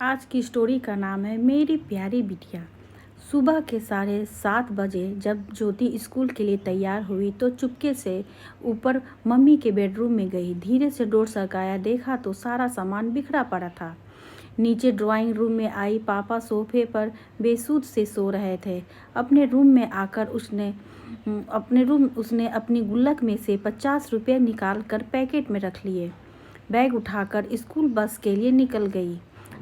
आज की स्टोरी का नाम है मेरी प्यारी बिटिया। सुबह के 7:30 बजे जब ज्योति स्कूल के लिए तैयार हुई तो चुपके से ऊपर मम्मी के बेडरूम में गई। धीरे से डोर सरकाया, देखा तो सारा सामान बिखरा पड़ा था। नीचे ड्राइंग रूम में आई, पापा सोफे पर बेसुध से सो रहे थे। अपने रूम में आकर उसने अपनी गुल्लक में से 50 रुपये निकाल कर पैकेट में रख लिए। बैग उठाकर स्कूल बस के लिए निकल गई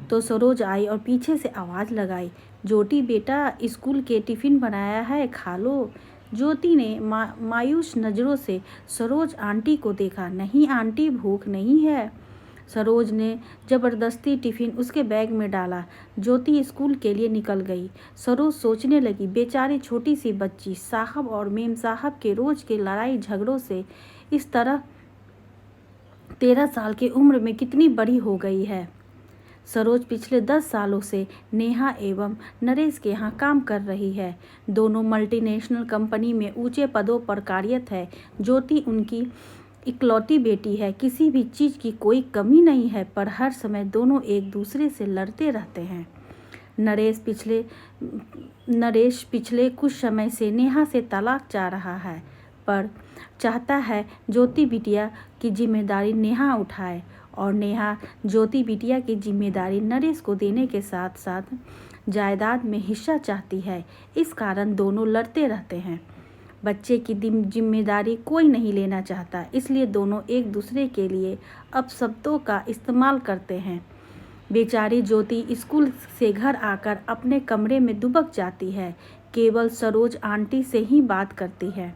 तो सरोज आई और पीछे से आवाज़ लगाई, ज्योति बेटा, स्कूल के टिफ़िन बनाया है, खा लो। ज्योति ने मायूस नज़रों से सरोज आंटी को देखा। नहीं आंटी, भूख नहीं है। सरोज ने ज़बरदस्ती टिफ़िन उसके बैग में डाला। ज्योति स्कूल के लिए निकल गई। सरोज सोचने लगी, बेचारी छोटी सी बच्ची साहब और मेम साहब के रोज़ के लड़ाई झगड़ों से इस तरह 13 साल की उम्र में कितनी बड़ी हो गई है। सरोज पिछले 10 सालों से नेहा एवं नरेश के यहाँ काम कर रही है। दोनों मल्टीनेशनल कंपनी में ऊंचे पदों पर कार्यरत है। ज्योति उनकी इकलौती बेटी है। किसी भी चीज़ की कोई कमी नहीं है, पर हर समय दोनों एक दूसरे से लड़ते रहते हैं। नरेश पिछले कुछ समय से नेहा से तलाक चाह रहा है, पर चाहता है ज्योति बिटिया की जिम्मेदारी नेहा उठाए और नेहा ज्योति बिटिया की जिम्मेदारी नरेश को देने के साथ साथ जायदाद में हिस्सा चाहती है। इस कारण दोनों लड़ते रहते हैं। बच्चे की जिम्मेदारी कोई नहीं लेना चाहता, इसलिए दोनों एक दूसरे के लिए अपशब्दों का इस्तेमाल करते हैं। बेचारी ज्योति स्कूल से घर आकर अपने कमरे में दुबक जाती है। केवल सरोज आंटी से ही बात करती है।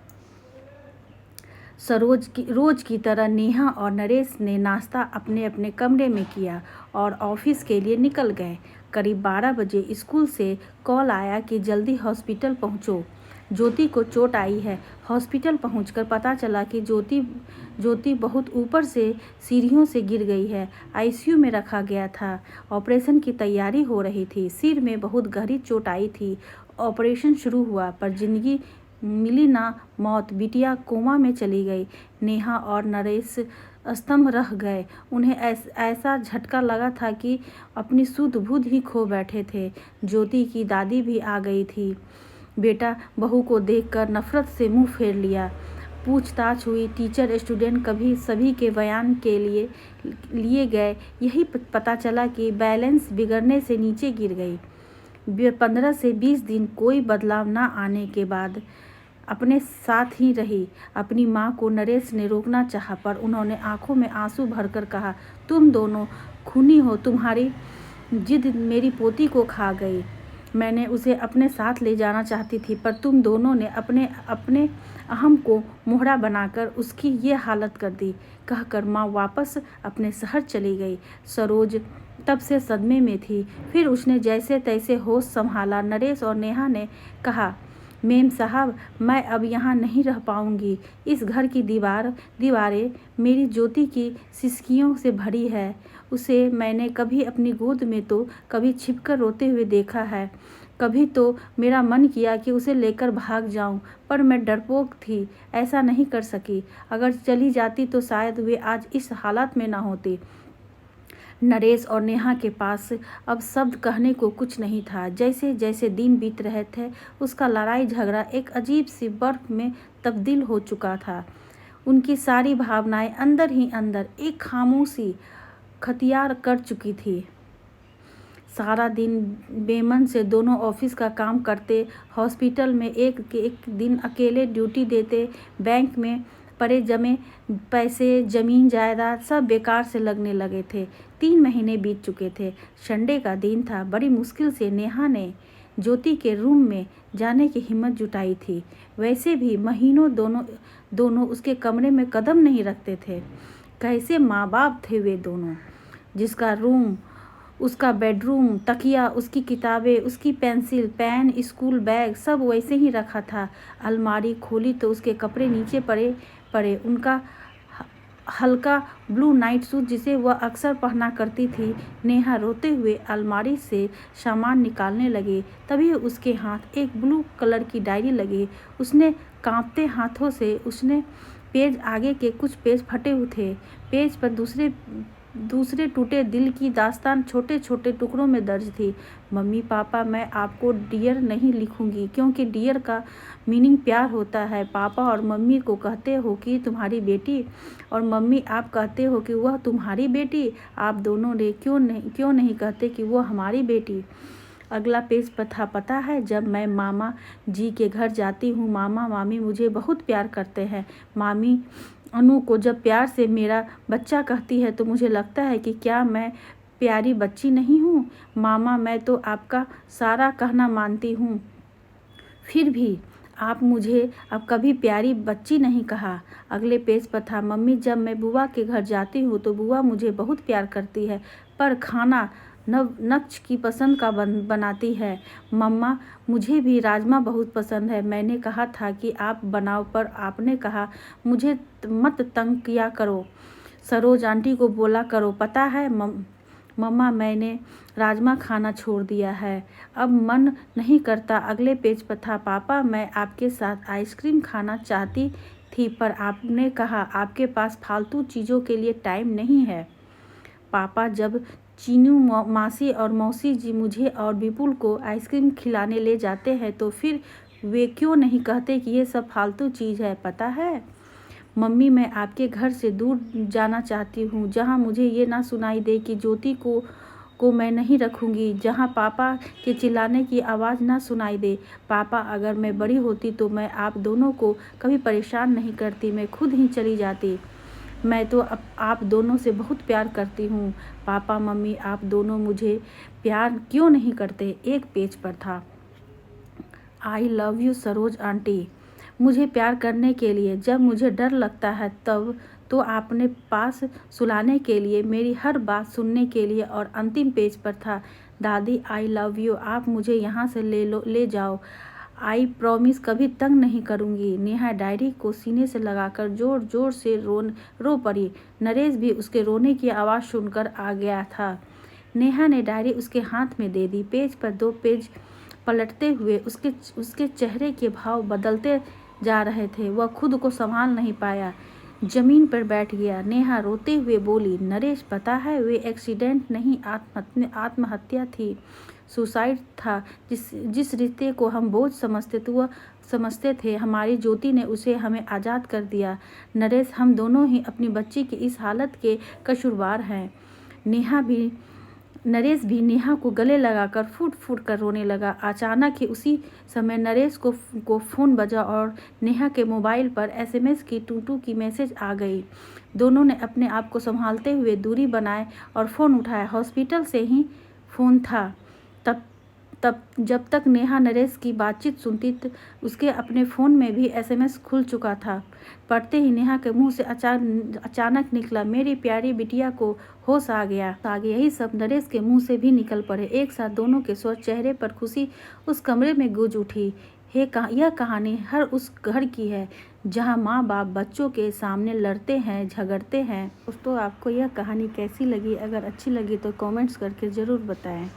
रोज की तरह नेहा और नरेश ने नाश्ता अपने अपने कमरे में किया और ऑफिस के लिए निकल गए। करीब 12 बजे स्कूल से कॉल आया कि जल्दी हॉस्पिटल पहुंचो, ज्योति को चोट आई है। हॉस्पिटल पहुंचकर पता चला कि ज्योति बहुत ऊपर से सीढ़ियों से गिर गई है। आईसीयू में रखा गया था। ऑपरेशन की तैयारी हो रही थी। सिर में बहुत गहरी चोट आई थी। ऑपरेशन शुरू हुआ, पर जिंदगी मिली ना मौत। बिटिया कोमा में चली गई। नेहा और नरेश स्तंभ रह गए। उन्हें ऐसा झटका लगा था कि अपनी सुध बुध ही खो बैठे थे। ज्योति की दादी भी आ गई थी। बेटा बहू को देखकर नफरत से मुंह फेर लिया। पूछताछ हुई, टीचर स्टूडेंट कभी सभी के बयान के लिए गए। यही पता चला कि बैलेंस बिगड़ने से नीचे गिर गई। 15 से 20 दिन कोई बदलाव न आने के बाद अपने साथ ही रही। अपनी माँ को नरेश ने रोकना चाहा, पर उन्होंने आंखों में आंसू भरकर कहा, तुम दोनों खूनी हो। तुम्हारी जिद मेरी पोती को खा गई। मैंने उसे अपने साथ ले जाना चाहती थी, पर तुम दोनों ने अपने अहम को मोहरा बनाकर उसकी ये हालत कर दी। कहकर माँ वापस अपने शहर चली गई। सरोज तब से सदमे में थी। फिर उसने जैसे तैसे होश संभाला। नरेश और नेहा ने कहा, मेम साहब, मैं अब यहाँ नहीं रह पाऊँगी। इस घर की दीवारें मेरी ज्योति की सिसकियों से भरी है। उसे मैंने कभी अपनी गोद में तो कभी छिपकर रोते हुए देखा है। कभी तो मेरा मन किया कि उसे लेकर भाग जाऊं, पर मैं डरपोक थी, ऐसा नहीं कर सकी। अगर चली जाती तो शायद वे आज इस हालत में ना होती। नरेश और नेहा के पास अब शब्द कहने को कुछ नहीं था। जैसे जैसे दिन बीत रहे थे, उसका लड़ाई झगड़ा एक अजीब सी बर्फ में तब्दील हो चुका था। उनकी सारी भावनाएं अंदर ही अंदर एक खामोशी खतियार कर चुकी थी। सारा दिन बेमन से दोनों ऑफिस का काम करते, हॉस्पिटल में एक दिन अकेले ड्यूटी देते। बैंक में पड़े जमे पैसे, जमीन जायदाद सब बेकार से लगने लगे थे। 3 महीने बीत चुके थे। संडे का दिन था। बड़ी मुश्किल से नेहा ने ज्योति के रूम में जाने की हिम्मत जुटाई थी। वैसे भी महीनों दोनों उसके कमरे में कदम नहीं रखते थे। कैसे माँ बाप थे वे दोनों। जिसका रूम, उसका बेडरूम, तकिया, उसकी किताबें, उसकी पेंसिल, पेन, स्कूल बैग सब वैसे ही रखा था। अलमारी खोली तो उसके कपड़े नीचे पड़े। उनका हल्का ब्लू नाइट सूट जिसे वह अक्सर पहना करती थी। नेहा रोते हुए अलमारी से सामान निकालने लगी। तभी उसके हाथ एक ब्लू कलर की डायरी लगी। उसने कांपते हाथों से उसने पेज, आगे के कुछ पेज फटे हुए थे। पेज पर दूसरे दूसरे टूटे दिल की दास्तान छोटे छोटे टुकड़ों में दर्ज थी। मम्मी पापा, मैं आपको डियर नहीं लिखूंगी क्योंकि डियर का मीनिंग प्यार होता है। पापा और मम्मी को कहते हो कि तुम्हारी बेटी, और मम्मी आप कहते हो कि वह तुम्हारी बेटी। आप दोनों ने क्यों नहीं कहते कि वह हमारी बेटी। अगला पेज पता है, जब मैं मामा जी के घर जाती हूँ, मामा मामी मुझे बहुत प्यार करते हैं। मामी अनु को जब प्यार से मेरा बच्चा कहती है तो मुझे लगता है कि क्या मैं प्यारी बच्ची नहीं हूँ। मामा, मैं तो आपका सारा कहना मानती हूँ, फिर भी आप मुझे अब कभी प्यारी बच्ची नहीं कहा। अगले पेज पर था, मम्मी जब मैं बुआ के घर जाती हूँ तो बुआ मुझे बहुत प्यार करती है, पर खाना नक्श की पसंद का बनाती है। मम्मा, मुझे भी राजमा बहुत पसंद है। मैंने कहा था कि आप बनाओ, पर आपने कहा मुझे मत तंग किया करो, सरोज आंटी को बोला करो। पता है मम्मा, मैंने राजमा खाना छोड़ दिया है, अब मन नहीं करता। अगले पेज पर था, पापा मैं आपके साथ आइसक्रीम खाना चाहती थी, पर आपने कहा आपके पास फालतू चीज़ों के लिए टाइम नहीं है। पापा, जब चीनू मासी और मौसी जी मुझे और विपुल को आइसक्रीम खिलाने ले जाते हैं तो फिर वे क्यों नहीं कहते कि ये सब फालतू चीज़ है। पता है मम्मी, मैं आपके घर से दूर जाना चाहती हूँ, जहाँ मुझे ये ना सुनाई दे कि ज्योति को मैं नहीं रखूँगी, जहाँ पापा के चिल्लाने की आवाज़ ना सुनाई दे। पापा, अगर मैं बड़ी होती तो मैं आप दोनों को कभी परेशान नहीं करती, मैं खुद ही चली जाती। मैं तो आप दोनों से बहुत प्यार करती हूँ। पापा मम्मी, आप दोनों मुझे प्यार क्यों नहीं करते। एक पेज पर था, I love you Saroj aunty. मुझे प्यार करने के लिए, जब मुझे डर लगता है तब तो आपने पास सुलाने के लिए, मेरी हर बात सुनने के लिए। और अंतिम पेज पर था, दादी आई लव यू, आप मुझे यहाँ से ले जाओ, आई प्रॉमिस कभी तंग नहीं करूँगी। नेहा डायरी को सीने से लगाकर जोर जोर से रो पड़ी। नरेश भी उसके रोने की आवाज़ सुनकर आ गया था। नेहा ने डायरी उसके हाथ में दे दी। पेज पर 2 पेज पलटते हुए उसके चेहरे के भाव बदलते जा रहे थे। वह खुद को संभाल नहीं पाया, जमीन पर बैठ गया। नेहा रोते हुए बोली, नरेश पता है वे एक्सीडेंट नहीं, आत्महत्या थी, सुसाइड था। जिस रिश्ते को हम बोझ समझते थे, हमारी ज्योति ने उसे हमें आज़ाद कर दिया। नरेश, हम दोनों ही अपनी बच्ची की इस हालत के कसूरवार हैं। नरेश भी नेहा को गले लगाकर फूट फूट कर रोने लगा। अचानक ही उसी समय नरेश को फ़ोन बजा और नेहा के मोबाइल पर SMS की टूटू की मैसेज आ गई। दोनों ने अपने आप को संभालते हुए दूरी बनाए और फ़ोन उठाया। हॉस्पिटल से ही फ़ोन था। तब जब तक नेहा नरेश की बातचीत सुनती उसके अपने फ़ोन में भी SMS खुल चुका था। पढ़ते ही नेहा के मुंह से अचानक निकला, मेरी प्यारी बिटिया को होश आ गया। यही सब नरेश के मुंह से भी निकल पड़े। एक साथ दोनों के स्वर, चेहरे पर खुशी उस कमरे में गूंज उठी। यह कहानी हर उस घर की है जहां माँ बाप बच्चों के सामने लड़ते हैं, झगड़ते हैं। दोस्तों, आपको यह कहानी कैसी लगी? अगर अच्छी लगी तो कमेंट्स करके ज़रूर बताएं।